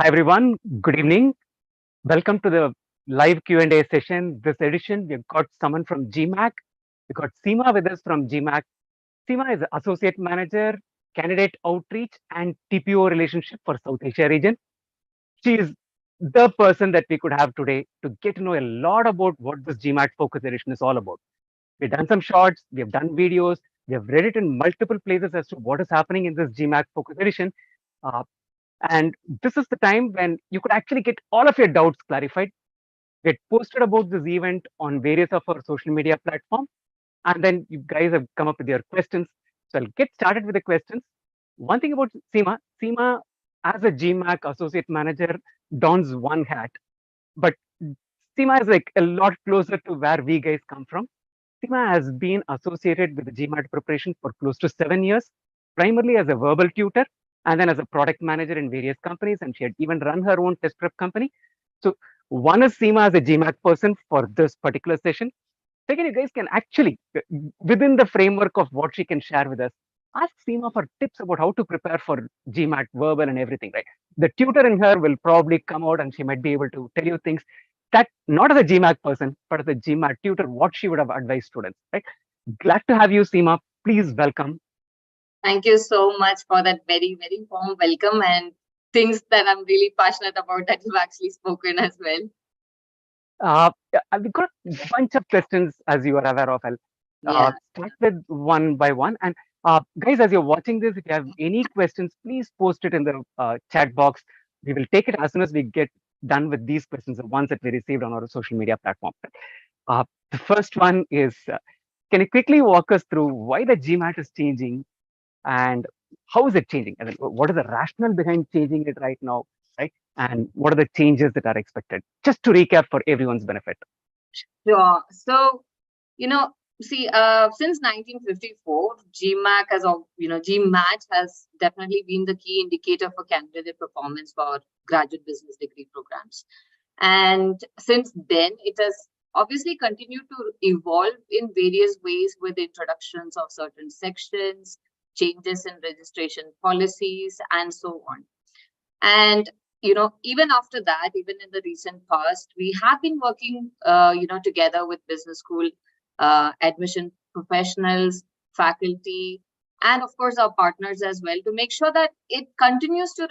Hi everyone, good evening. Welcome to the live Q&A session. This edition, we've got someone from GMAC. We've got Seema with us from GMAC. Seema is Associate Manager, Candidate Outreach and TPO Relationship for South Asia region. She is the person that we could have today to get to know a lot about what this GMAT Focus Edition is all about. We've done some shorts, we have done videos, we have read it in multiple places as to what is happening in this GMAT Focus Edition. Uh, and this is the time when you could actually get all of your doubts clarified. We had posted about this event on various of our social media platforms, and then you guys have come up with your questions. So I'll get started with the questions. One thing about Seema as a GMAC associate manager dons one hat, but Seema is like a lot closer to where we guys come from. Seema has been associated with the GMAT preparation for close to 7 years, primarily as a verbal tutor and then as a product manager in various companies. And she had even run her own test prep company. So one is Seema as a GMAT person for this particular session. Second, you guys can actually, within the framework of what she can share with us, ask Seema for tips about how to prepare for GMAT verbal and everything, right? The tutor in her will probably come out and she might be able to tell you things that not as a GMAT person, but as a GMAT tutor, what she would have advised students, right? Glad to have you, Seema. Please welcome. Thank you so much for that very, very warm welcome and things that I'm really passionate about that you've actually spoken as well. We've got a bunch of questions, as you are aware of. I'll start with one by one. And guys, as you're watching this, if you have any questions, please post it in the chat box. We will take it as soon as we get done with these questions, the ones that we received on our social media platform. The first one is, can you quickly walk us through why the GMAT is changing and how is it changing? I mean, what is the rationale behind changing it right now, right? And what are the changes that are expected? Just to recap for everyone's benefit. Sure. So, see, since 1954, GMAC has, GMAT has definitely been the key indicator for candidate performance for graduate business degree programs. And since then, it has obviously continued to evolve in various ways with introductions of certain sections, changes in registration policies, and so on. And even after that, even in the recent past, we have been working together with business school admission professionals, faculty, and of course our partners as well, to make sure that it continues to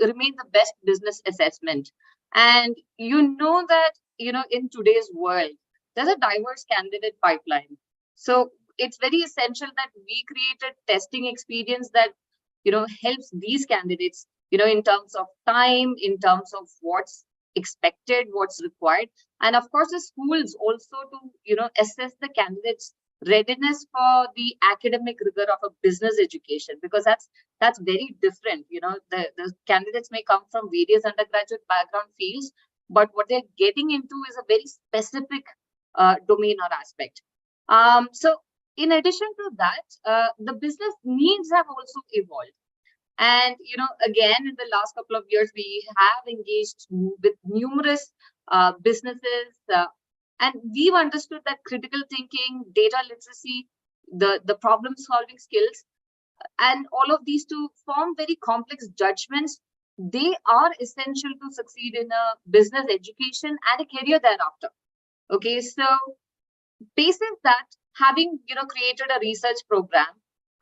remain the best business assessment. And that in today's world there's a diverse candidate pipeline, so it's very essential that we create a testing experience that helps these candidates in terms of time, in terms of what's expected, what's required, and of course the schools also to assess the candidates readiness for the academic rigor of a business education, because that's very different. The candidates may come from various undergraduate background fields, but what they're getting into is a very specific domain or aspect. So in addition to that, the business needs have also evolved. And, again, in the last couple of years, we have engaged with numerous businesses, and we've understood that critical thinking, data literacy, the problem solving skills, and all of these to form very complex judgments, they are essential to succeed in a business education and a career thereafter. Okay, so basis that, having created a research program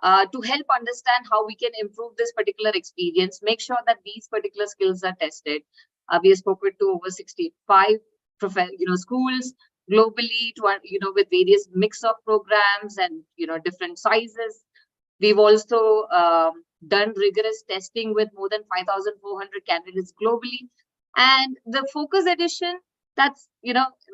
to help understand how we can improve this particular experience, make sure that these particular skills are tested. We have spoken to over 65 schools globally, to with various mix of programs and different sizes. We've also done rigorous testing with more than 5,400 candidates globally, and the Focus Edition that's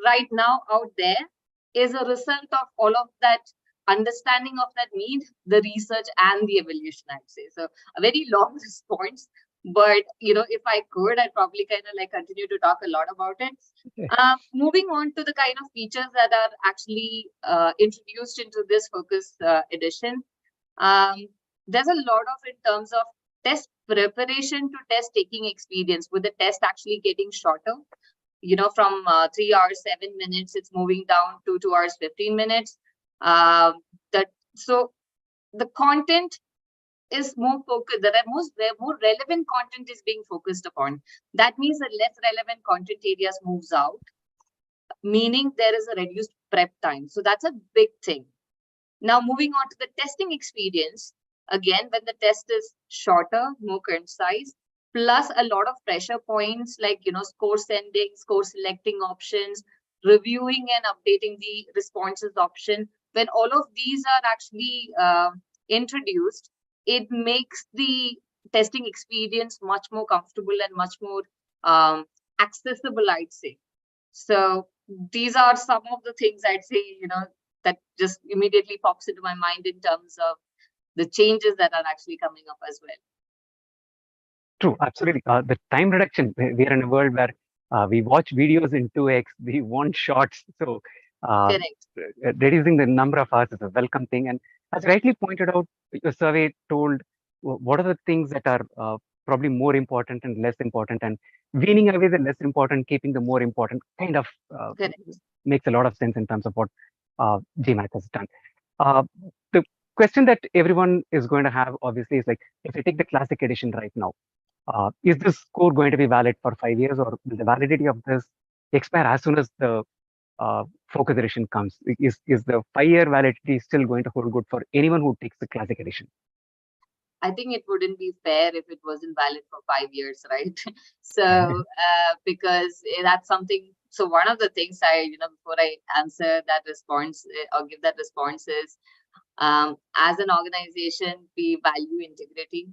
right now out there is a result of all of that understanding of that need, the research and the evolution, I'd say. So a very long response, but if I could, I'd probably kind of continue to talk a lot about it. Moving on to the kind of features that are actually introduced into this Focus Edition. There's a lot of, in terms of test preparation to test taking experience, with the test actually getting shorter. From 3 hours 7 minutes, it's moving down to 2 hours 15 minutes. So the content is more focused, there are more relevant content is being focused upon. That means that less relevant content areas moves out, meaning there is a reduced prep time. So that's a big thing. Now, moving on to the testing experience, again, when the test is shorter, more concise, plus a lot of pressure points like, score sending, score selecting options, reviewing and updating the responses option, when all of these are actually introduced, it makes the testing experience much more comfortable and much more accessible, I'd say. So these are some of the things I'd say, that just immediately pops into my mind in terms of the changes that are actually coming up as well. True, absolutely. The time reduction, we are in a world where we watch videos in 2x, we want shorts. So reducing the number of hours is a welcome thing. And as rightly pointed out, your survey told what are the things that are probably more important and less important, and weaning away the less important, keeping the more important kind of makes a lot of sense in terms of what GMAT has done. The question that everyone is going to have, obviously, is like, if you take the classic edition right now, is this score going to be valid for 5 years, or will the validity of this expire as soon as the Focus Edition comes? Is the 5-year validity still going to hold good for anyone who takes the classic edition? I think it wouldn't be fair if it wasn't valid for 5 years, right? So, because that's something. So one of the things before I answer that response or give that response is, as an organization, we value integrity.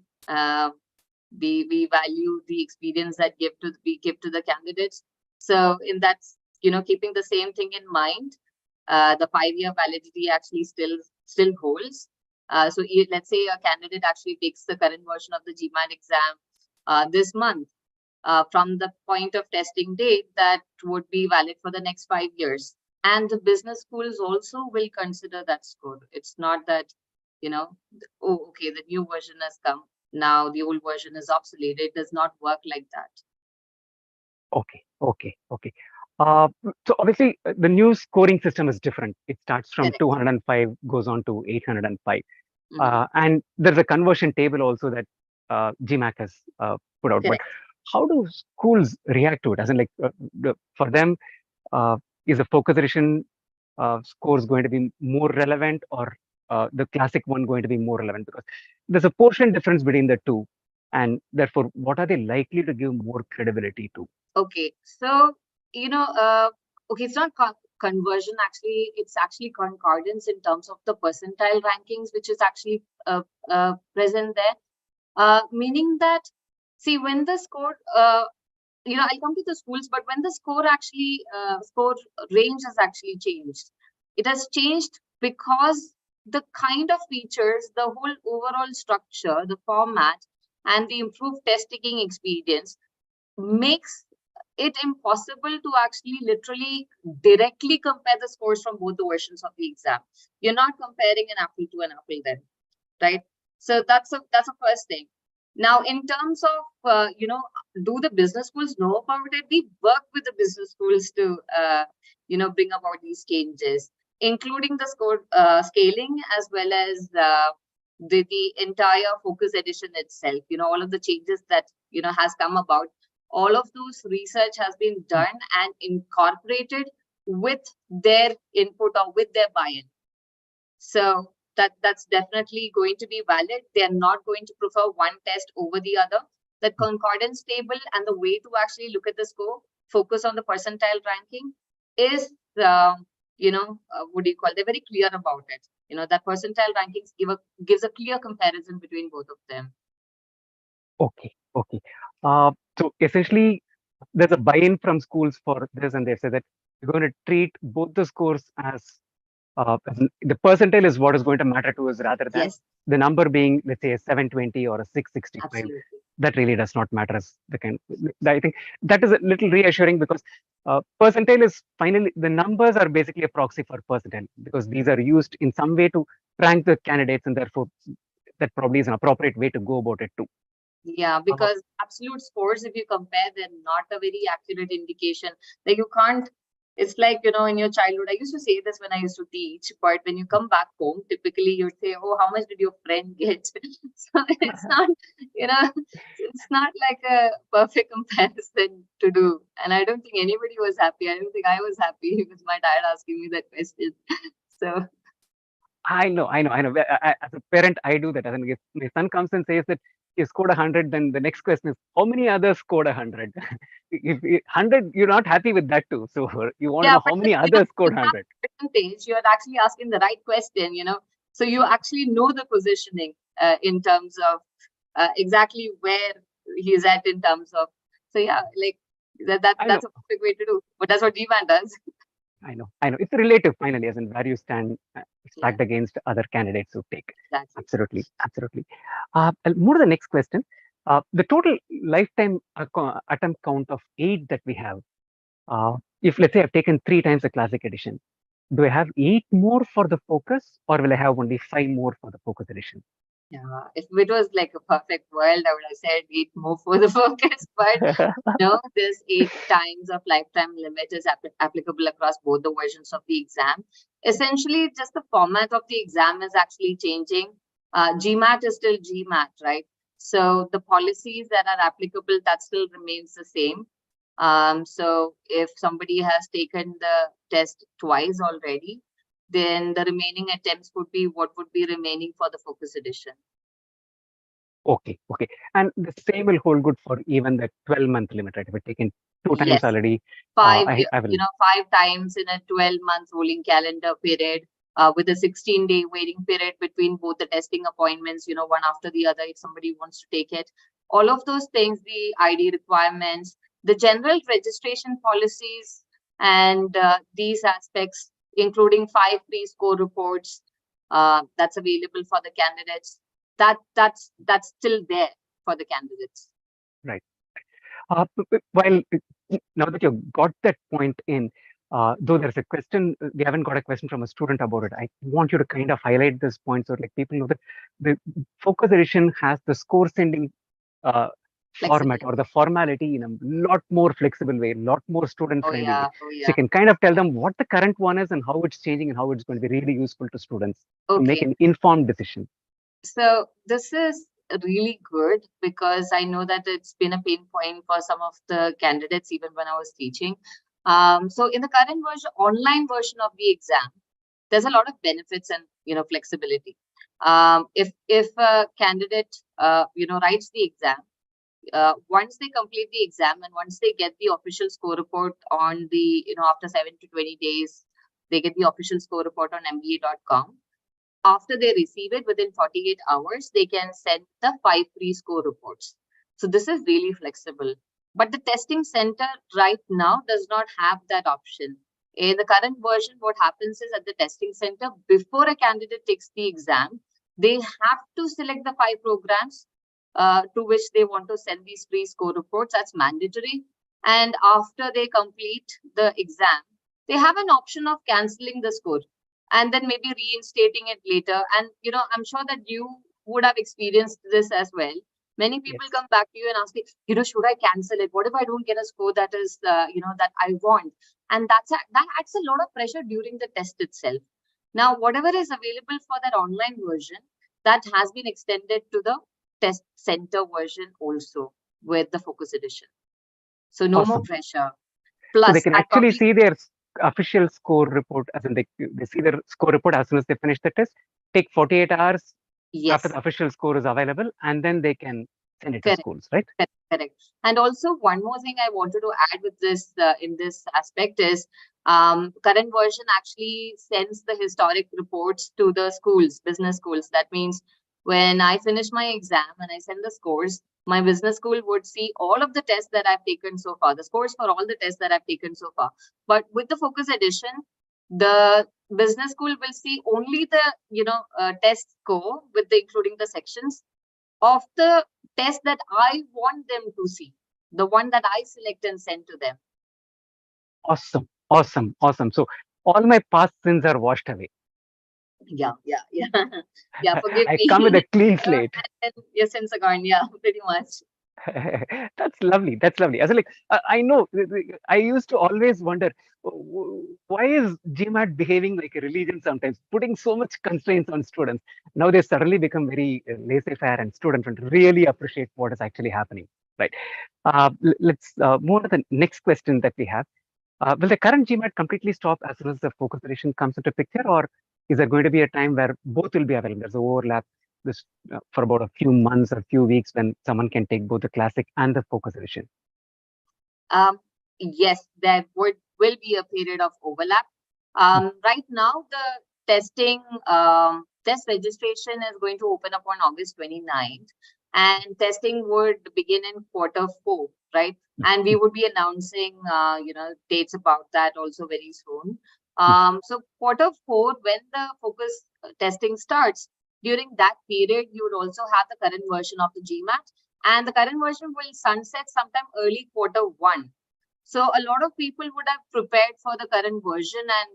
We value the experience that we give to the candidates. So in that, keeping the same thing in mind, the 5-year validity actually still holds. So let's say a candidate actually takes the current version of the GMAT exam this month. From the point of testing date, that would be valid for the next 5 years. And the business schools also will consider that score. It's not that, oh, okay, the new version has come, now the old version is obsolete. It does not work like that. Okay. So obviously, the new scoring system is different. It starts from 205, goes on to 805. And there's a conversion table also that GMAC has put out. But how do schools react to it? As in, like, for them, is the Focus Edition scores going to be more relevant, or the classic one going to be more relevant? Because there's a portion difference between the two. And therefore, what are they likely to give more credibility to? Okay, so, it's not conversion, actually, it's actually concordance in terms of the percentile rankings, which is actually present there. Meaning that, see, when the score, I'll come to the schools, but when the score range has actually changed, it has changed because the kind of features, the whole overall structure, the format, and the improved test taking experience makes it impossible to actually literally directly compare the scores from both the versions of the exam. You're not comparing an apple to an apple then, right? So that's a first thing. Now, in terms of, do the business schools know about it? We work with the business schools to, bring about these changes, including the score scaling, as well as the entire Focus Edition itself. All of the changes that, has come about. All of those research has been done and incorporated with their input or with their buy-in. So that's definitely going to be valid. They're not going to prefer one test over the other. The concordance table and the way to actually look at the score, focus on the percentile ranking, is what do you call? They're very clear about it. That percentile rankings gives a clear comparison between both of them. Okay. So essentially, there's a buy-in from schools for this, and they say that we're going to treat both the scores as the percentile is what is going to matter to us, rather than the number being, let's say, a 720 or a 665. Absolutely. That really does not matter as the kind. I think that is a little reassuring, because percentile is finally, the numbers are basically a proxy for percentile, because these are used in some way to rank the candidates, and therefore that probably is an appropriate way to go about it too. Yeah, because absolute scores, if you compare, they're not a very accurate indication. Like, you can't It's like, in your childhood, I used to say this when I used to teach, but when you come back home, typically you'd say, oh, how much did your friend get? So it's not, it's not like a perfect comparison to do. And I don't think anybody was happy. I don't think I was happy with my dad asking me that question. So I know. As a parent, I do that. If my son comes and says that he scored 100, then the next question is, how many others scored 100? If 100, you're not happy with that too. So you want to know but how many others scored 100. percentage, you're actually asking the right question, so you actually know the positioning in terms of exactly where he's at in terms of. So yeah, like that's a perfect way to do. But that's what GMAT does. I know. It's relative finally, as in where you stand stacked against other candidates who take. Exactly. Absolutely. I'll move to the next question. The total lifetime attempt count of 8 that we have. If let's say I've taken 3 times the classic edition, do I have 8 more for the focus, or will I have only 5 more for the focus edition? Yeah, if it was like a perfect world, I would have said 8 more for the focus, but no, this 8 times of lifetime limit is applicable across both the versions of the exam. Essentially, just the format of the exam is actually changing. GMAT is still GMAT, right? So the policies that are applicable, that still remains the same. So if somebody has taken the test twice already, then the remaining attempts would be what would be remaining for the focus edition. Okay. And the same will hold good for even the 12-month limit, right? If we've taken 2 times already, 5, I will. 5 times in a 12-month rolling calendar period, with a 16-day waiting period between both the testing appointments, one after the other, if somebody wants to take it. All of those things, the ID requirements, the general registration policies, and these aspects, including 5 pre-score reports that's available for the candidates, that's still there for the candidates. Right. While now that you've got that point in, though there's a question, we haven't got a question from a student about it. I want you to kind of highlight this point so like people know that the focus edition has the score sending format or the formality in a lot more flexible way, a lot more student friendly. So you can kind of tell them what the current one is and how it's changing and how it's going to be really useful to students to make an informed decision. So this is really good because I know that it's been a pain point for some of the candidates even when I was teaching. So in the current version, online version of the exam, there's a lot of benefits and flexibility. If a candidate writes the exam, once they complete the exam and once they get the official score report on the after 7 to 20 days, they get the official score report on mba.com. After they receive it, within 48 hours, they can send the 5 pre-score reports. So this is really flexible. But the testing center right now does not have that option. In the current version, what happens is at the testing center, before a candidate takes the exam, they have to select the 5 programs to which they want to send these pre-score reports. That's mandatory. And after they complete the exam, they have an option of canceling the score and then maybe reinstating it later. And, I'm sure that you would have experienced this as well. Many people come back to you and ask me, should I cancel it? What if I don't get a score that is, that I want? And that adds a lot of pressure during the test itself. Now, whatever is available for that online version, that has been extended to the test center version also with the focus edition. So no more pressure. Plus, so they can actually see their official score report, as in they see their score report as soon as they finish the test, take 48 hours after the official score is available, and then they can send it to schools, right? Correct. And also one more thing I wanted to add with this in this aspect is current version actually sends the historic reports to the schools, business schools. That means when I finish my exam and I send the scores, my business school would see all of the tests that I've taken so far, the scores for all the tests that I've taken so far. But with the focus edition, the business school will see only the test score with including the sections of the test that I want them to see, the one that I select and send to them. Awesome. So all my past sins are washed away. Yeah. Forgive me. I come with a clean slate. Your sins are gone. Yeah, pretty much. That's lovely. That's lovely. As in, like, I know, I used to always wonder why is GMAT behaving like a religion sometimes, putting so much constraints on students. Now they suddenly become very laissez-faire and students really appreciate what is actually happening. Right. Let's move on to the next question that we have. Will the current GMAT completely stop as soon as the focus edition comes into picture, or is there going to be a time where both will be available? There's an overlap this for about a few months or few weeks when someone can take both the classic and the focus edition. Yes, there will be a period of overlap. Right now, the testing test registration is going to open up on August 29th, and testing would begin in Q4, right? And we would be announcing, dates about that also very soon. So Q4, when the focus testing starts, during that period, you would also have the current version of the GMAT, and the current version will sunset sometime early Q1. So a lot of people would have prepared for the current version, and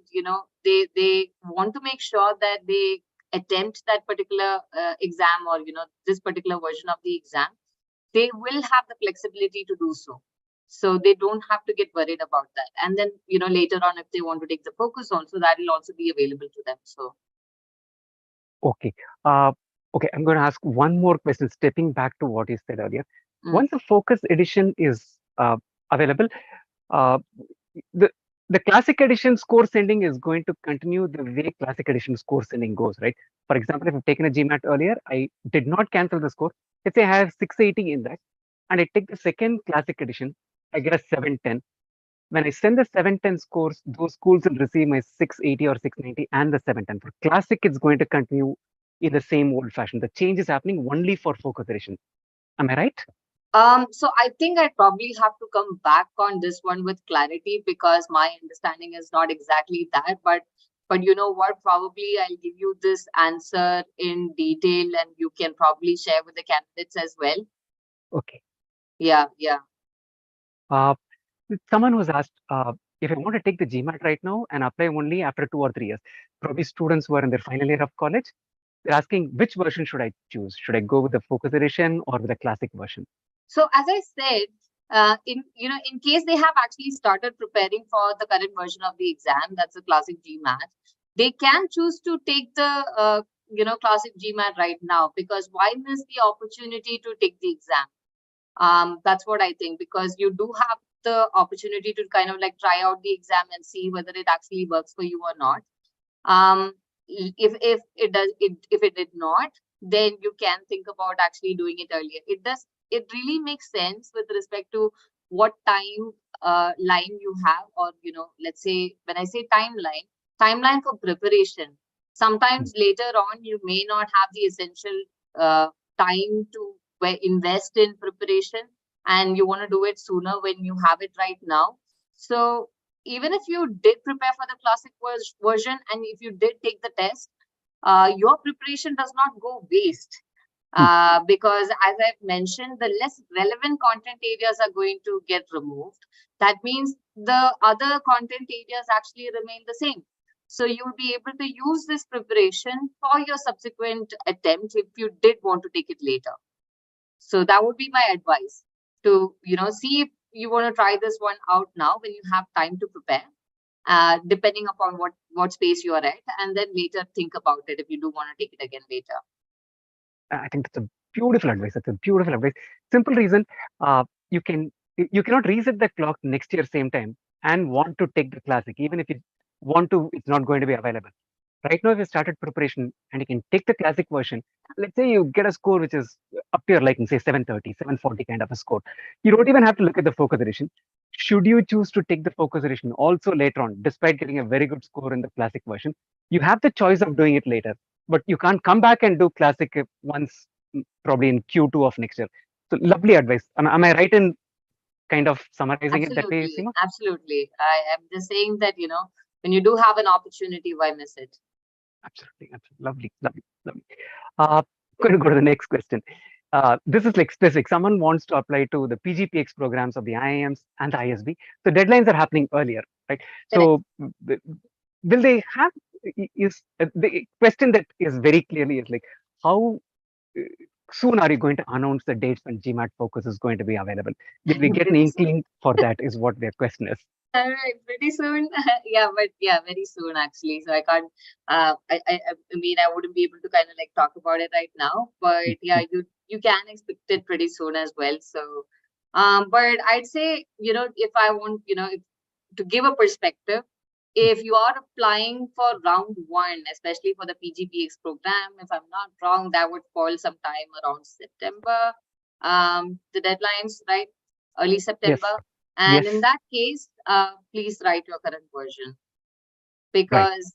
they want to make sure that they attempt that particular exam, or this particular version of the exam. They will have the flexibility to do so. So they don't have to get worried about that. And then later on, if they want to take the focus also, that will also be available to them. So Okay. Okay, I'm going to ask one more question, stepping back to what you said earlier. Once the focus edition is available, uh, the the classic edition score sending is going to continue the way classic edition score sending goes, right? For example, if I've taken a GMAT earlier, I did not cancel the score. Let's say I have 680 in that, and I take the second classic edition, I get a 710. When I send the 710 scores, those schools will receive my 680 or 690 and the 710. For classic, it's going to continue in the same old fashion. The change is happening only for focus edition. Am I right? So I think I probably have to come back on this one with clarity, because my understanding is not exactly that. But you know what? Probably I'll give you this answer in detail, and you can probably share with the candidates as well. Okay. Yeah. Someone was asked if I want to take the GMAT right now and apply only after 2 or 3 years. Probably students who are in their final year of college, they're asking which version should I choose? Should I go with the focus edition or with the classic version? So as I said, in case they have actually started preparing for the current version of the exam, that's the classic GMAT, they can choose to take the classic GMAT right now, because why miss the opportunity to take the exam? That's what I think, because you do have the opportunity to kind of like try out the exam and see whether it actually works for you or not. If it did not, then you can think about actually doing it earlier. It really makes sense with respect to what time line you have, or let's say, when I say timeline for preparation, sometimes later on you may not have the essential time to invest in preparation, and you want to do it sooner when you have it right now. So even if you did prepare for the classic version, and if you did take the test, your preparation does not go waste. Because as I've mentioned, the less relevant content areas are going to get removed. That means the other content areas actually remain the same. So you'll be able to use this preparation for your subsequent attempt if you did want to take it later. So that would be my advice, to see if you want to try this one out now when you have time to prepare, depending upon what space you are at, and then later think about it if you do want to take it again later. I think that's a beautiful advice. That's a beautiful advice. Simple reason, you cannot reset the clock next year same time and want to take the classic, even if you want to, it's not going to be available. Right now, if you started preparation and you can take the classic version, let's say you get a score which is up to your liking, say 730, 740 kind of a score. You don't even have to look at the focus edition. Should you choose to take the focus edition also later on, despite getting a very good score in the classic version, you have the choice of doing it later, but you can't come back and do classic once, probably in Q2 of next year. So lovely advice. Am I right in kind of summarizing it that way, Absolutely, Seema? absolutely. I am just saying that when you do have an opportunity, why miss it? Absolutely, absolutely. Lovely, lovely, lovely. Uh, going to go to the next question. This is like specific. Someone wants to apply to the PGPX programs of the IIMs and the ISB. So deadlines are happening earlier, right? So will they have, is the question that is very clearly is like, how soon are you going to announce the dates when GMAT Focus is going to be available? Did we get an Pretty soon. inkling for that is what their question is. All right, pretty soon. Yeah, but yeah, very soon actually. So I can't. I mean, I wouldn't be able to kind of like talk about it right now. But yeah, you can expect it pretty soon as well. So, but I'd say, if I want, to give a perspective, if you are applying for round one, especially for the PGPX program, if I'm not wrong, that would fall sometime around September. The deadlines, right? Early September. Yes. And Yes. in that case, please write your current version, Right. because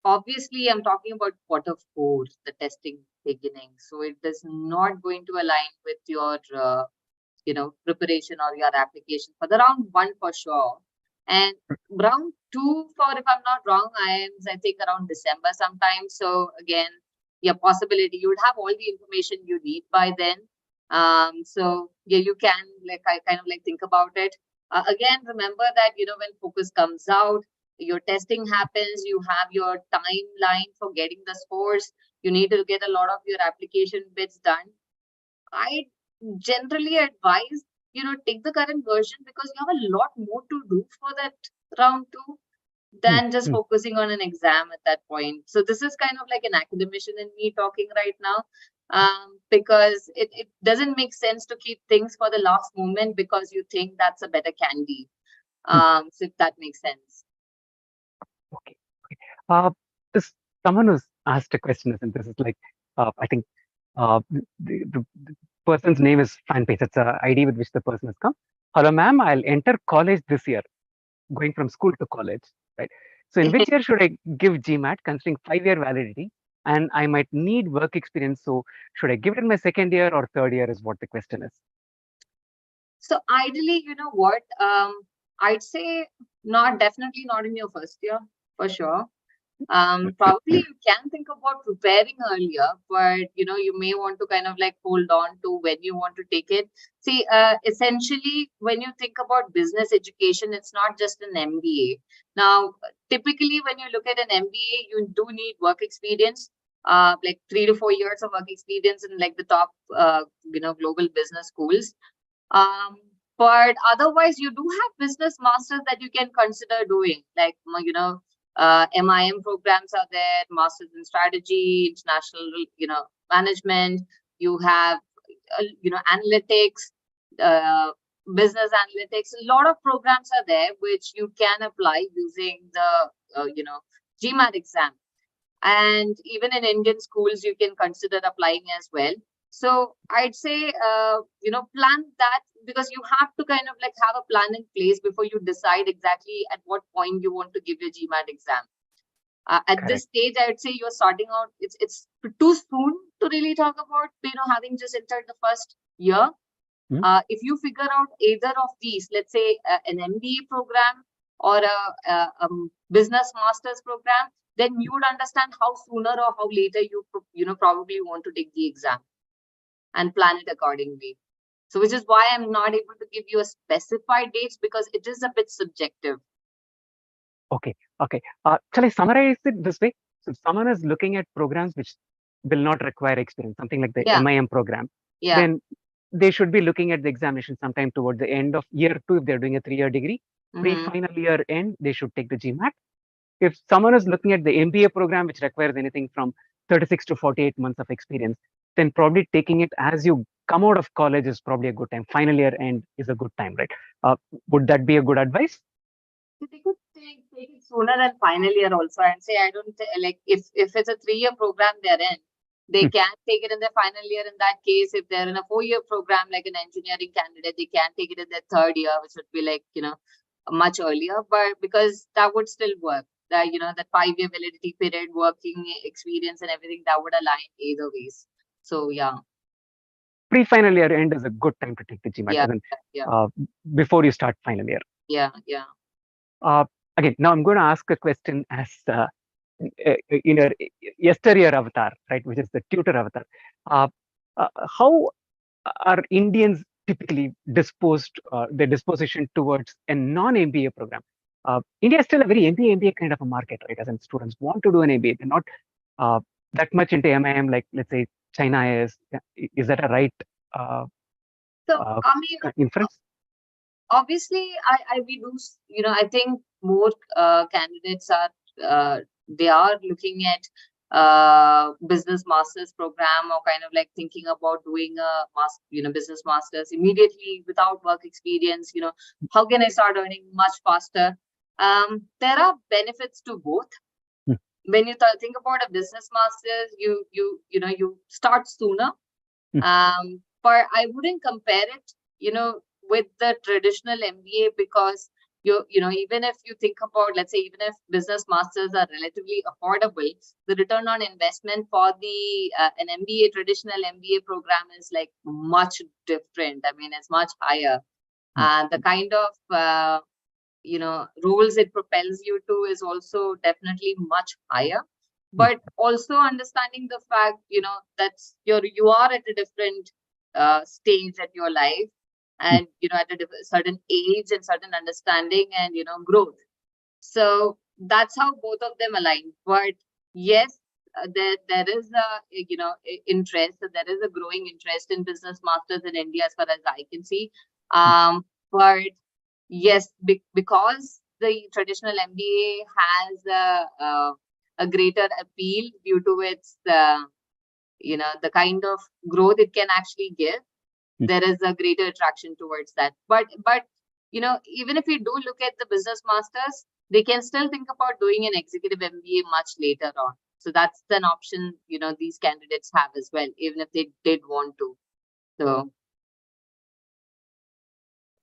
obviously I'm talking about Q4, the testing beginning. So it is not going to align with your, preparation or your application for the round one for sure. And round two, for if I'm not wrong, I think around December sometime. So again, yeah, possibility you would have all the information you need by then. So yeah, you can I kind of think about it. Again, remember that when focus comes out, your testing happens, you have your timeline for getting the scores. You need to get a lot of your application bits done. I generally advise, take the current version, because you have a lot more to do for that round two than just focusing on an exam at that point. So this is kind of like an academician in me talking right now, because it doesn't make sense to keep things for the last moment because you think that's a better candy. So if that makes sense. Okay. This someone who's asked a question, and this is like, I think the person's name is fan page. It's a ID with which the person has come. Hello, ma'am. I'll enter college this year, going from school to college, right? So in which year should I give GMAT, considering 5-year validity? And I might need work experience. So should I give it in my second year or third year is what the question is. So ideally, you know what? I'd say definitely not in your first year, for sure. Probably you can think about preparing earlier, but you may want to kind of hold on to when you want to take it. See, essentially, when you think about business education, it's not just an MBA. Now, typically, when you look at an MBA, you do need work experience, 3 to 4 years of work experience in the top, global business schools. But otherwise, you do have business masters that you can consider doing, MIM programs are there, masters in strategy, international, management. You have, analytics, business analytics. A lot of programs are there which you can apply using the, GMAT exam. And even in Indian schools, you can consider applying as well. So I'd say, plan that, because you have to kind of have a plan in place before you decide exactly at what point you want to give your GMAT exam. At this stage, I would say you're starting out. It's too soon to really talk about, having just entered the first year. If you figure out either of these, let's say an MBA program or a business master's program, then you would understand how sooner or how later you probably want to take the exam and plan it accordingly. So which is why I'm not able to give you a specified dates, because it is a bit subjective. Okay. Shall I summarize it this way? So if someone is looking at programs which will not require experience, something like the MIM program, then they should be looking at the examination sometime toward the end of year 2 if they're doing a 3-year degree. Pre-final year end, they should take the GMAT. If someone is looking at the MBA program, which requires anything from 36 to 48 months of experience, then probably taking it as you come out of college is probably a good time. Final year end is a good time, right? Would that be a good advice? They could take it sooner than final year also, and say, I don't if it's a 3-year program they're in, they can take it in their final year. In that case, if they're in a 4-year program like an engineering candidate, they can take it in their 3rd year, which would be much earlier, but because that would still work. That that 5-year validity period, working experience and everything, that would align either ways. So yeah. Pre-final year end is a good time to take the GMAT, before you start final year. Yeah. Again, now I'm going to ask a question as in your yesteryear avatar, right, which is the tutor avatar. How are Indians typically disposed, their disposition towards a non-MBA program? India is still a very MBA kind of a market, right? As in students want to do an MBA, they're not that much into MIM, like let's say China is. Is that a right So, I mean, inference? obviously, we do, I think more candidates are, they are looking at business master's program, or kind of like thinking about doing a business master's immediately without work experience. How can I start earning much faster? There are benefits to both. When you think about a business master's, you start sooner. But I wouldn't compare it, with the traditional MBA, because even if you think about, let's say, even if business masters are relatively affordable, the return on investment for the an MBA, traditional MBA program is like much different. I mean, it's much higher. The kind of roles it propels you to is also definitely much higher. But also understanding the fact, that you are at a different stage at your life, and at a certain age and certain understanding and growth. So that's how both of them align. But yes, there is a interest. There is a growing interest in business masters in India, as far as I can see. But yes, because the traditional MBA has a greater appeal due to its the kind of growth it can actually give. There is a greater attraction towards that. But even if we do look at the business masters, they can still think about doing an executive MBA much later on. So that's an option these candidates have as well, even if they did want to. So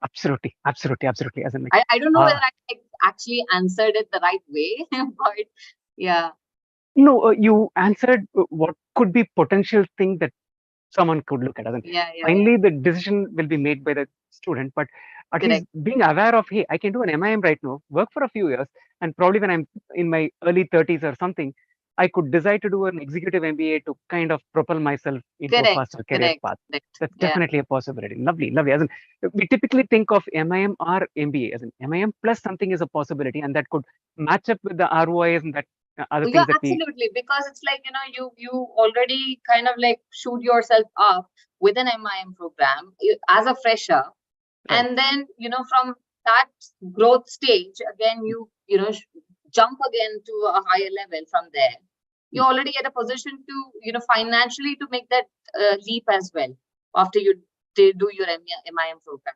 absolutely. As in, I don't know whether I actually answered it the right way, but yeah. No, you answered what could be potential thing that someone could look at. Finally, the decision will be made by the student, but at least being aware of, hey, I can do an MIM right now, work for a few years, and probably when I'm in my early 30s or something, I could decide to do an executive MBA to kind of propel myself into a faster career path. That's definitely a possibility. Lovely. As in, we typically think of MIM or MBA as in MIM plus something is a possibility, and that could match up with the ROIs and that other things that absolutely, because it's like you already kind of like shoot yourself up with an MIM program as a fresher, and then from that growth stage again you jump again to a higher level. From there you're already at a position to financially to make that leap as well after you do your MIM program.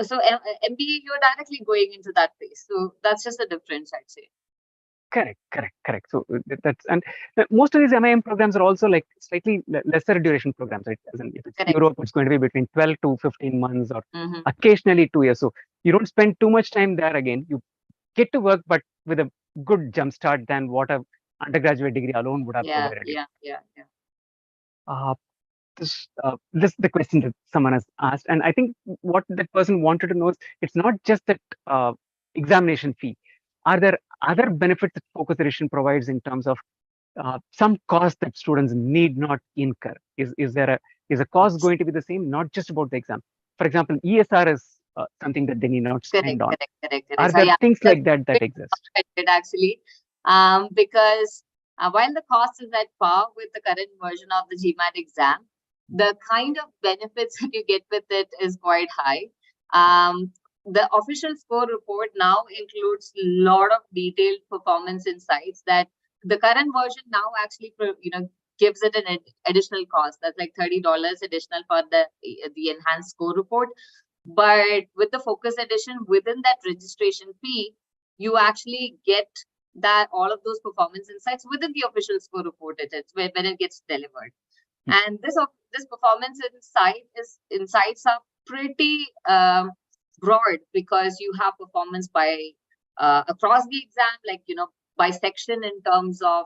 So MBA, you're directly going into that phase. So that's just the difference, I'd say. Correct. So that's, and most of these MIM programs are also like slightly lesser duration programs, right? As in, if it's Europe, it's going to be between 12 to 15 months or occasionally 2 years. So you don't spend too much time there again. You get to work, but with a good jump start than what a undergraduate degree alone would have provided. This is the question that someone has asked, and I think what that person wanted to know is it's not just that examination fee. Are there other benefits that Focus Edition provides in terms of some cost that students need not incur? Is a cost going to be the same? Not just about the exam. For example, ESR is something that they need not spend on. Are there things like that exist? Actually, because while the cost is at par with the current version of the GMAT exam, the kind of benefits that you get with it is quite high. The official score report now includes a lot of detailed performance insights that the current version now actually gives it an additional cost. That's like $30 additional for the enhanced score report. But with the Focus Edition, within that registration fee, you actually get that all of those performance insights within the official score report when it gets delivered. And this performance insights are pretty broad, because you have performance by across the exam, like by section in terms of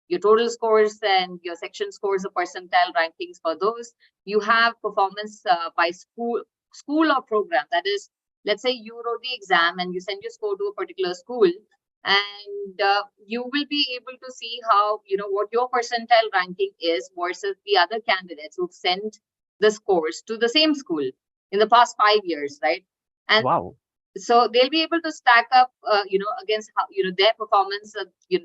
your total scores and your section scores, the percentile rankings for those. You have performance by school or program. That is, let's say you wrote the exam and you send your score to a particular school, and you will be able to see how what your percentile ranking is versus the other candidates who've sent the scores to the same school in the past 5 years, right? And so they'll be able to stack up against how their performance,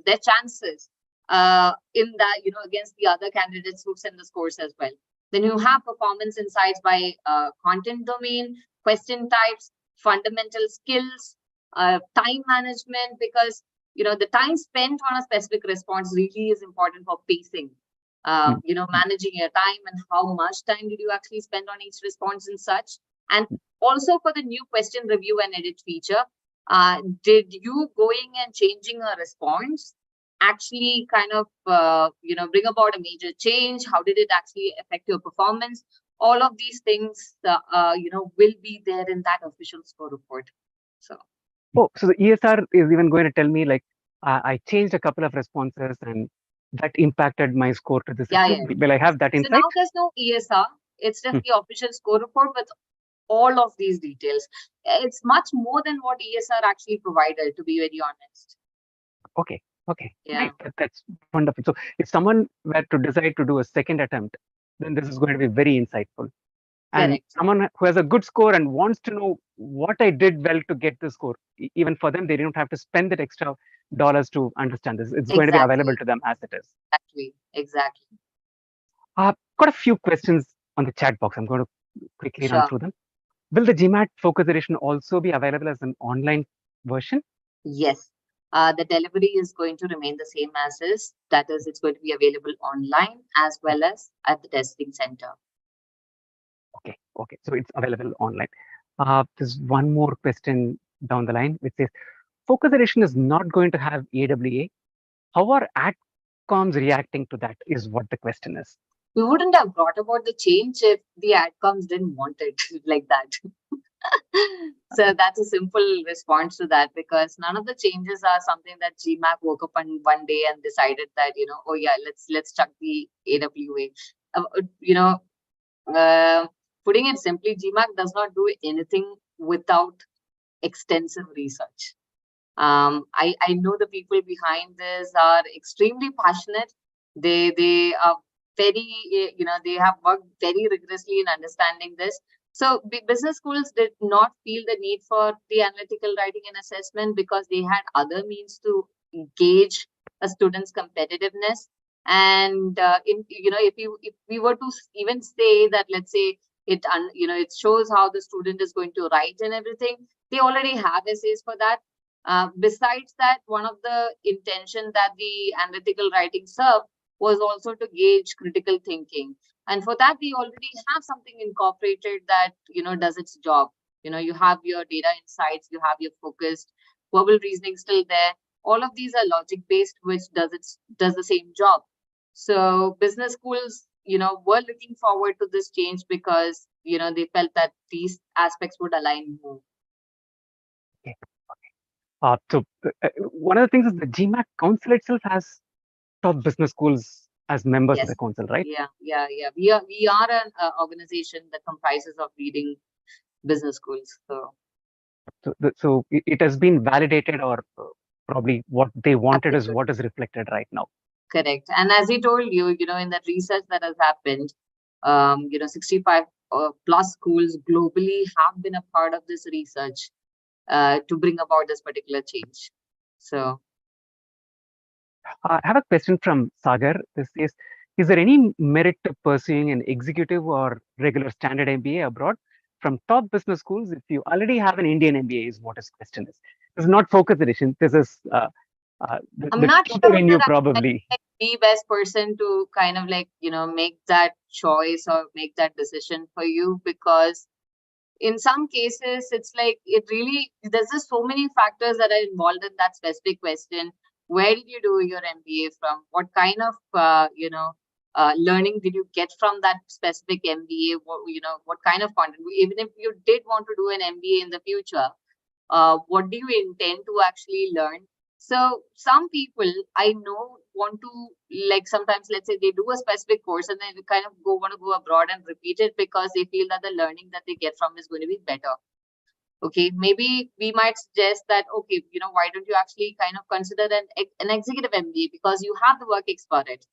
their chances in that, against the other candidates who send the scores as well. Then you have performance insights by content domain, question types, fundamental skills, time management, because the time spent on a specific response really is important for pacing. Managing your time and how much time did you actually spend on each response and such. And also for the new question review and edit feature, did you going and changing a response actually kind of, bring about a major change? How did it actually affect your performance? All of these things, will be there in that official score report. So. Oh, so the ESR is even going to tell me like, I changed a couple of responses and that impacted my score to this. Yeah. Will I have that insight? So now there's no ESR. It's just the official score report with all of these details. It's much more than what ESR actually provided, to be very honest. Okay. Yeah. Nice. That's wonderful. So if someone were to decide to do a second attempt, then this is going to be very insightful. And Correct. someone who has a good score and wants to know what I did well to get the score, even for them, they don't have to spend that extra dollars to understand this. It's going to be available to them as it is. Exactly. Got a few questions on the chat box. I'm going to quickly run through them. Will the GMAT Focus Edition also be available as an online version? Yes. The delivery is going to remain the same as is. That is, it's going to be available online as well as at the testing center. Okay. So it's available online. There's one more question down the line, which says, Focus Edition is not going to have AWA. How are adcoms reacting to that is what the question is. We wouldn't have brought about the change if the adcoms didn't want it like that. So that's a simple response to that, because none of the changes are something that GMAC woke up on one day and decided that, oh yeah, let's chuck the AWA. Putting it simply, GMAC does not do anything without extensive research. I know the people behind this are extremely passionate. They are very, they have worked very rigorously in understanding this. So business schools did not feel the need for the analytical writing and assessment because they had other means to gauge a student's competitiveness. And if we were to even say that, let's say it shows how the student is going to write and everything, they already have essays for that. Besides that, one of the intention that the analytical writing served was also to gauge critical thinking. And for that, we already have something incorporated that, does its job. You have your data insights, you have your focused verbal reasoning still there. All of these are logic-based, which does the same job. So business schools, were looking forward to this change because, they felt that these aspects would align more. Okay. So one of the things is the GMAT Council itself has top business schools as members of the council, right? Yeah. We are an organization that comprises of leading business schools. So it has been validated, or probably what they wanted is what is reflected right now. Correct. And as I told you, in that research that has happened, 65 plus schools globally have been a part of this research to bring about this particular change. So I have a question from Sagar. This is there any merit to pursuing an executive or regular standard MBA abroad from top business schools if you already have an Indian MBA is what his question is. This is not Focus Edition. This is I'm not sure that probably I'm the best person to kind of make that choice or make that decision for you, because in some cases it's like there's just so many factors that are involved in that specific question. Where did you do your MBA from? What kind of learning did you get from that specific MBA? What kind of content? Even if you did want to do an MBA in the future, what do you intend to actually learn? So some people I know want to, sometimes, let's say they do a specific course and they kind of want to go abroad and repeat it because they feel that the learning that they get from is going to be better. Okay, maybe we might suggest that, okay, why don't you actually kind of consider an executive MBA, because you have the work ex for it.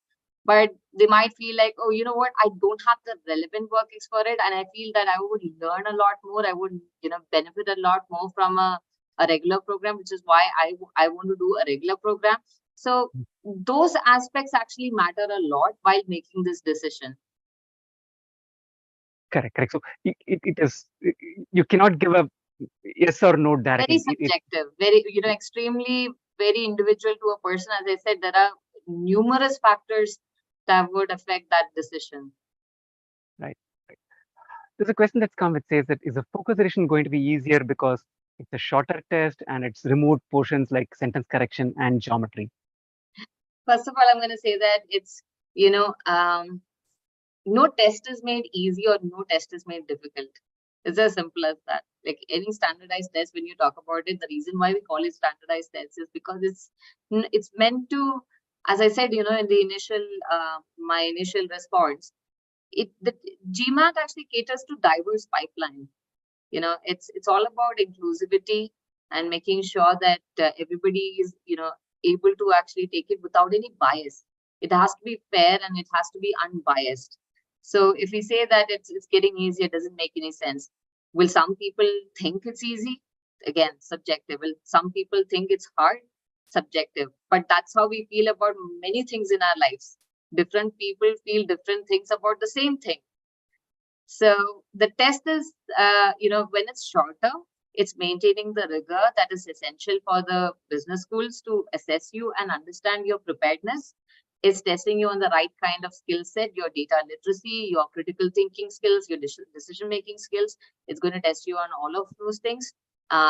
But they might feel like, oh, you know what, I don't have the relevant work ex for it, and I feel that I would learn a lot more. I would, benefit a lot more from a regular program, which is why I want to do a regular program. So those aspects actually matter a lot while making this decision. Correct. So it is, you cannot give a yes or no directly. Very subjective, very, extremely, very individual to a person. As I said, there are numerous factors that would affect that decision. Right. There's a question that's come which says that, is a focus edition going to be easier because it's a shorter test and it's removed portions like sentence correction and geometry? First of all, I'm going to say that it's, no test is made easy or no test is made difficult. It's as simple as that. Like any standardized test, when you talk about it, the reason why we call it standardized tests is because it's meant to, as I said, in the initial, my initial response, the GMAT actually caters to diverse pipeline. It's all about inclusivity and making sure that everybody is, able to actually take it without any bias. It has to be fair and it has to be unbiased. So if we say that it's getting easier, it doesn't make any sense. Will some people think it's easy? Again, subjective. Will some people think it's hard? Subjective. But that's how we feel about many things in our lives. Different people feel different things about the same thing. So the test is, when it's shorter, it's maintaining the rigor that is essential for the business schools to assess you and understand your preparedness. It's testing you on the right kind of skill set, your data literacy, your critical thinking skills, your decision-making skills. It's going to test you on all of those things.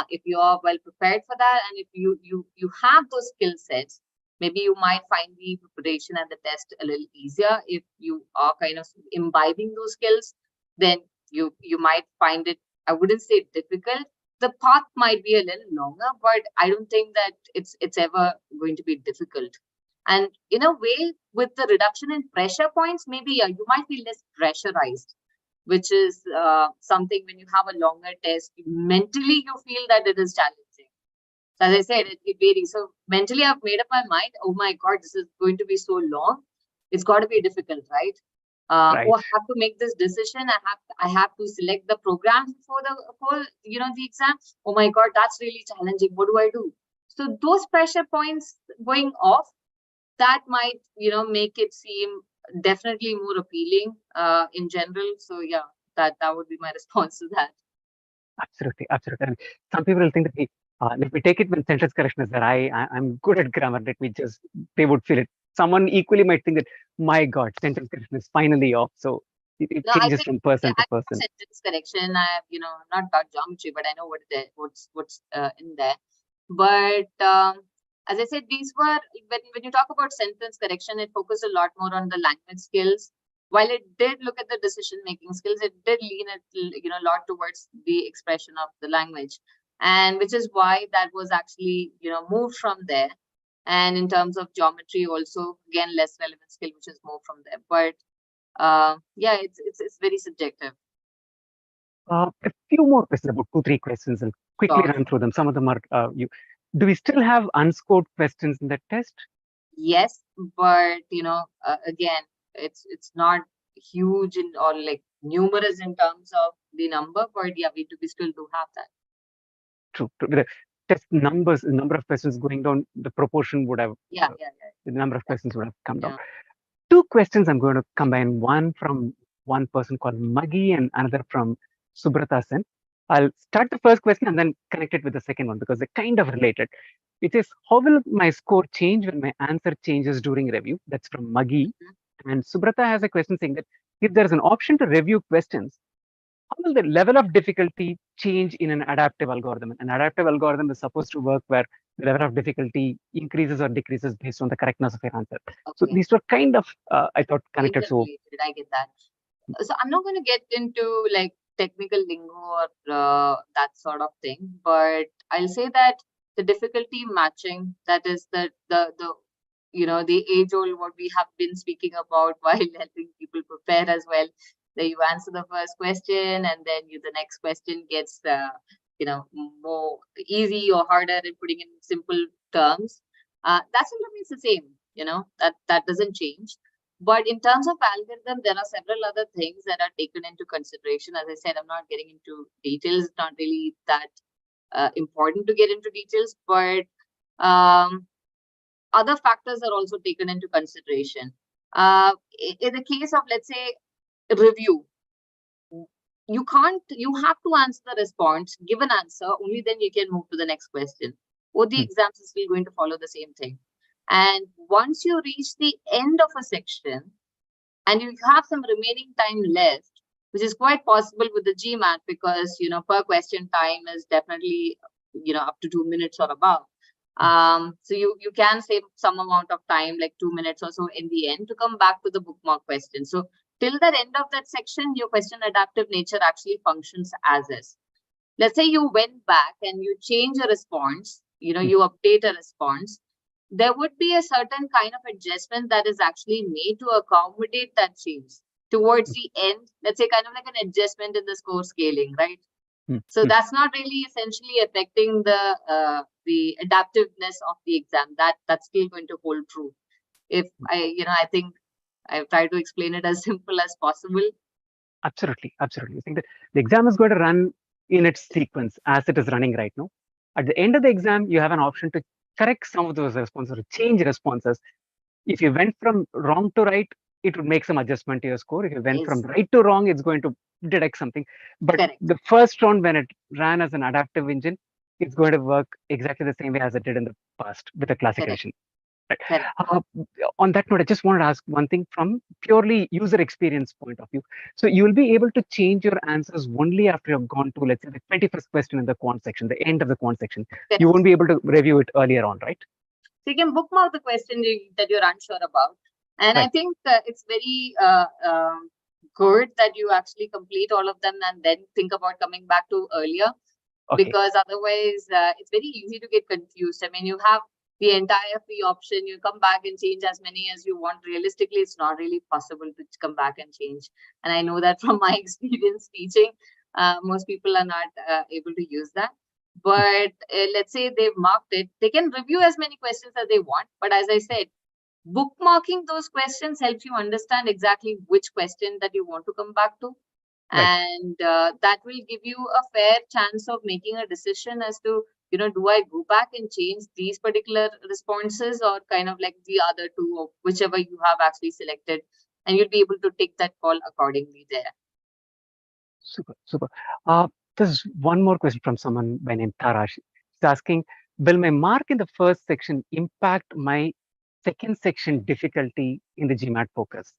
If you are well prepared for that, and if you have those skill sets, maybe you might find the preparation and the test a little easier. If you are kind of imbibing those skills, then you might find it, I wouldn't say difficult. The path might be a little longer, but I don't think that it's ever going to be difficult. And in a way, with the reduction in pressure points, maybe you might be less pressurized, which is something when you have a longer test, mentally you feel that it is challenging. So as I said, it varies. So mentally I've made up my mind, oh my God, this is going to be so long. It's got to be difficult, right? Right. Oh, I have to make this decision. I have to select the program for the exam. Oh my God, that's really challenging. What do I do? So those pressure points going off, that might, make it seem definitely more appealing in general. So yeah, that would be my response to that. Absolutely. And some people will think that, hey, let me take it when sentence correction is there. I'm good at grammar. They would feel it. Someone equally might think that, my God, sentence correction is finally off. So it No, changes from person to person. Sentence correction, I have, not about geometry, but I know what it is, what's in there. But as I said, these were, when you talk about sentence correction, it focused a lot more on the language skills. While it did look at the decision-making skills, it did lean a lot towards the expression of the language. And which is why that was actually, moved from there. And in terms of geometry also, again, less relevant skill, which is moved from there. But yeah, it's very subjective. A few more questions, about 2-3 questions. I'll quickly run through them. Some of them are do we still have unscored questions in the test? Yes, but again, it's not huge or like numerous in terms of the number, but yeah, we still do have that. True. The test numbers, the number of questions going down, the proportion would have, the number of questions would have come down. 2 questions I'm going to combine, one from one person called Maggie and another from Subrata Sen. I'll start the first question and then connect it with the second one because they're kind of related. It is, how will my score change when my answer changes during review? That's from Maggie. And Subrata has a question saying that if there's an option to review questions, how will the level of difficulty change in an adaptive algorithm? An adaptive algorithm is supposed to work where the level of difficulty increases or decreases based on the correctness of your answer. Okay. So these were kind of, I thought, connected. So I get that. So I'm not going to get into like technical lingo or that sort of thing, but I'll say that the difficulty matching, that is the age old what we have been speaking about while helping people prepare as well. That you answer the first question and then the next question gets more easy or harder and putting in simple terms. That still remains the same. That doesn't change. But in terms of algorithm, there are several other things that are taken into consideration. As I said, I'm not getting into details. It's not really that important to get into details, but other factors are also taken into consideration. In the case of, let's say, review, you have to answer the response, give an answer, only then you can move to the next question. Or the exams is still going to follow the same thing. And once you reach the end of a section and you have some remaining time left, which is quite possible with the GMAT, because, per question time is definitely, up to 2 minutes or above. So you can save some amount of time, like 2 minutes or so in the end, to come back to the bookmark question. So till the end of that section, your question adaptive nature actually functions as is. Let's say you went back and you change a response, you update a response, there would be a certain kind of adjustment that is actually made to accommodate that change towards the end. Let's say kind of like an adjustment in the score scaling, right? So that's not really essentially affecting the adaptiveness of the exam. That's still going to hold true. If I think I've tried to explain it as simple as possible. Absolutely. I think that the exam is going to run in its sequence as it is running right now. At the end of the exam, you have an option to correct some of those responses or change responses. If you went from wrong to right, it would make some adjustment to your score. If you went from right to wrong, it's going to deduct something. But the first round, when it ran as an adaptive engine, it's going to work exactly the same way as it did in the past with the classic edition. Right. On that note, I just wanted to ask one thing from purely user experience point of view. So you will be able to change your answers only after you've gone to, let's say, the 21st question in the quant section, the end of the quant section. You won't be able to review it earlier on, right? So you can bookmark the question that you're unsure about. And I think it's very good that you actually complete all of them and then think about coming back to earlier. Because otherwise it's very easy to get confused. I mean, you have the entire free option, you come back and change as many as you want. Realistically, it's not really possible to come back and change. And I know that from my experience teaching, most people are not able to use that. But let's say they've marked it, they can review as many questions as they want. But as I said, bookmarking those questions helps you understand exactly which question that you want to come back to. And that will give you a fair chance of making a decision as to, do I go back and change these particular responses or kind of like the other two, or whichever you have actually selected, and you'll be able to take that call accordingly there. Super. There's one more question from someone by name Tara. She's asking, will my mark in the first section impact my second section difficulty in the GMAT focus?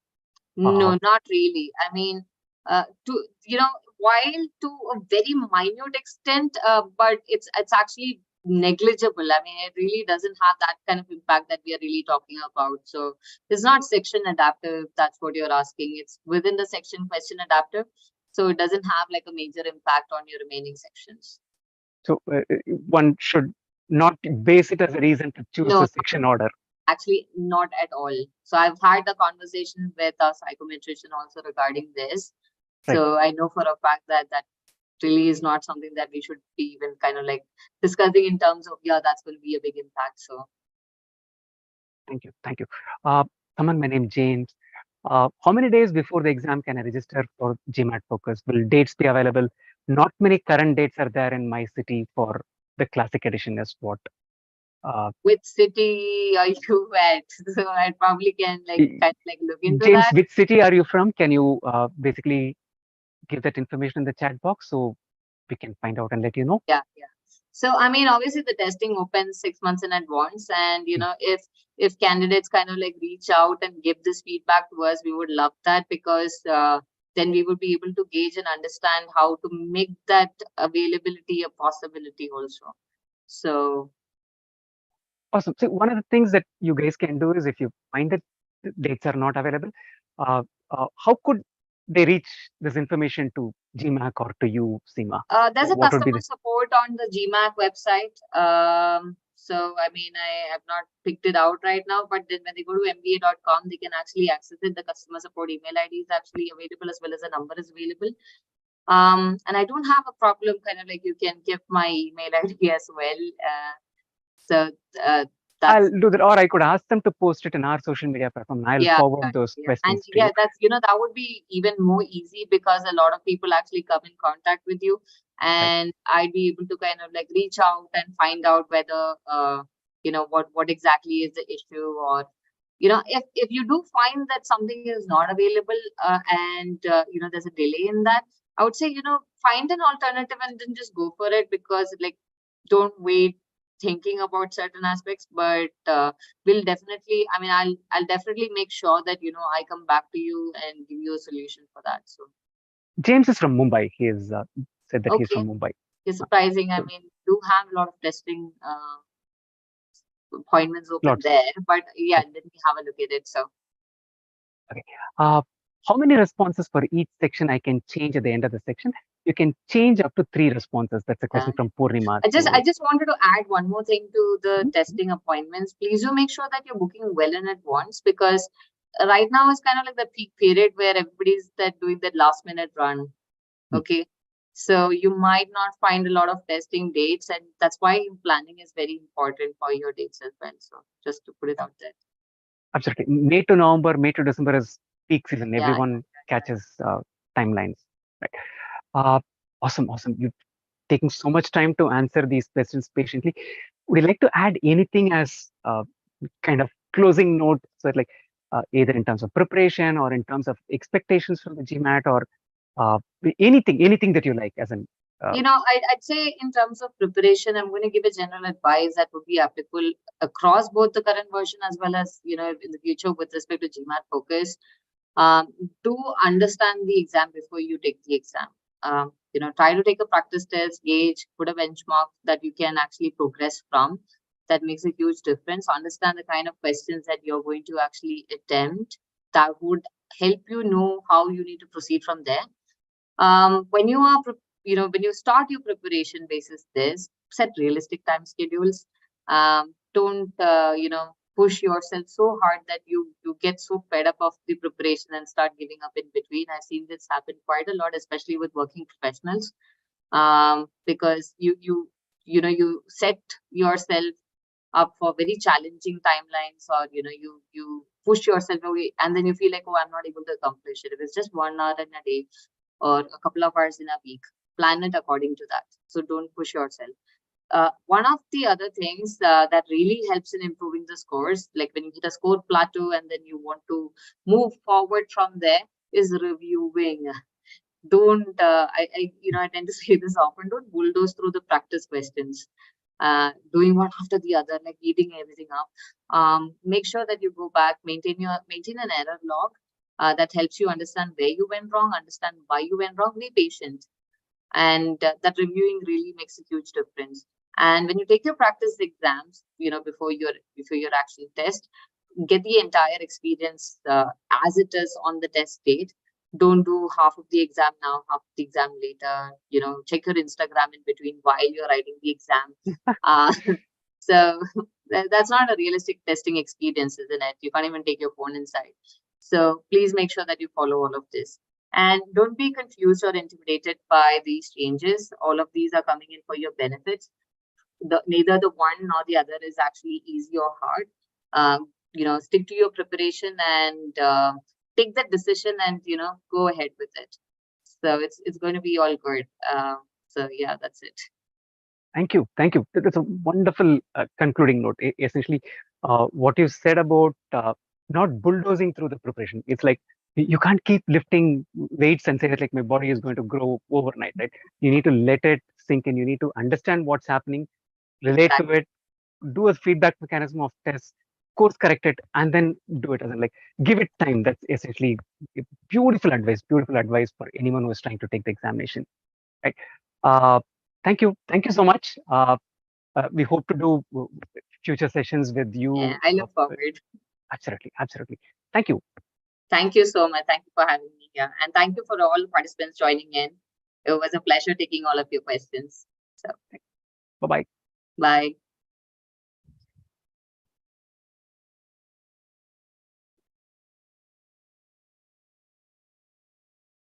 No, not really. I mean, while to a very minute extent, but it's actually negligible. I mean, it really doesn't have that kind of impact that we are really talking about. So it's not section adaptive. That's what you're asking. It's within the section question adaptive. So it doesn't have like a major impact on your remaining sections. So one should not base it as a reason to choose the section order. Actually, not at all. So I've had the conversation with a psychometrician also regarding this. So I know for a fact that really is not something that we should be even kind of like discussing in terms of, that's going to be a big impact. So thank you. Someone by name James. How many days before the exam can I register for GMAT Focus? Will dates be available? Not many current dates are there in my city for the classic edition as what. Which city are you at? So I probably can look into James, that. which city are you from? Can you basically give that information in the chat box so we can find out and let you know? Yeah. So I mean, obviously the testing opens 6 months in advance, and if candidates kind of like reach out and give this feedback to us, we would love that, because then we would be able to gauge and understand how to make that availability a possibility also. So awesome. So one of the things that you guys can do is, if you find that dates are not available, how could they reach this information to GMAC or to you, Seema? There's a customer support on the GMAC website. So, I mean, I have not picked it out right now, but then when they go to mba.com, they can actually access it. The customer support email ID is actually available, as well as a number is available. And I don't have a problem, kind of like you can give my email ID as well. I'll do that, or I could ask them to post it in our social media platform. I'll forward those questions to you. That's that would be even more easy, because a lot of people actually come in contact with you, and I'd be able to kind of like reach out and find out whether what exactly is the issue, or if you do find that something is not available and there's a delay in that, I would say find an alternative and then just go for it, because like don't wait thinking about certain aspects, but we'll definitely, I'll definitely make sure that I come back to you and give you a solution for that. So James is from Mumbai. He has said that he's okay, from Mumbai. it's surprising. I mean, do have a lot of testing appointments open Lots. there, but yeah, let me have a look at it. So Okay. How many responses for each section I can change at the end of the section? You can change up to 3 responses. That's a question from Purnima. I just wanted to add one more thing to the testing appointments. Please do make sure that you're booking well in advance, because right now is kind of like the peak period where everybody's doing that last minute run. Okay. So you might not find a lot of testing dates, and that's why planning is very important for your dates as well. So just to put it out there. Absolutely. May to November, May to December is peak season. Yeah, Everyone catches timelines. Right. Awesome. You've taken so much time to answer these questions patiently. Would you like to add anything as kind of closing note? So like either in terms of preparation or in terms of expectations from the GMAT, or anything that you like as an I'd say in terms of preparation, I'm going to give a general advice that would be applicable across both the current version as well as in the future with respect to GMAT Focus. Do understand the exam before you take the exam. Try to take a practice test, gauge, put a benchmark that you can actually progress from. That makes a huge difference. Understand the kind of questions that you're going to actually attempt. That would help you know how you need to proceed from there. When you are, when you start your preparation basis this, set realistic time schedules. Don't, push yourself so hard that you get so fed up of the preparation and start giving up in between. I've seen this happen quite a lot, especially with working professionals, because you set yourself up for very challenging timelines, or you push yourself away, and then you feel like, oh, I'm not able to accomplish it. If it's just 1 hour in a day or a couple of hours in a week, plan it according to that. So don't push yourself. One of the other things that really helps in improving the scores, like when you hit a score plateau and then you want to move forward from there, is reviewing. Don't, I tend to say this often, don't bulldoze through the practice questions, doing one after the other, like eating everything up. Make sure that you go back, maintain an error log that helps you understand where you went wrong, understand why you went wrong, be patient. And that reviewing really makes a huge difference. And when you take your practice exams, before your actual test, get the entire experience as it is on the test date. Don't do half of the exam now, half of the exam later. Check your Instagram in between while you're writing the exam. So that's not a realistic testing experience, isn't it? You can't even take your phone inside. So please make sure that you follow all of this. And don't be confused or intimidated by these changes. All of these are coming in for your benefits. Neither the one nor the other is actually easy or hard. Stick to your preparation and take that decision and, go ahead with it. So it's going to be all good. So yeah, that's it. Thank you. That's a wonderful concluding note. Essentially, what you said about not bulldozing through the preparation. It's like you can't keep lifting weights and say that like my body is going to grow overnight, right? You need to let it sink in. You need to understand what's happening, relate to it, do a feedback mechanism of tests, course correct it, and then do it. As in, like, give it time. That's essentially beautiful advice for anyone who is trying to take the examination. Right. Thank you so much. We hope to do future sessions with you. Yeah, I look forward. Absolutely. Thank you. Thank you so much. Thank you for having me here. And thank you for all participants joining in. It was a pleasure taking all of your questions. So, bye-bye. Bye.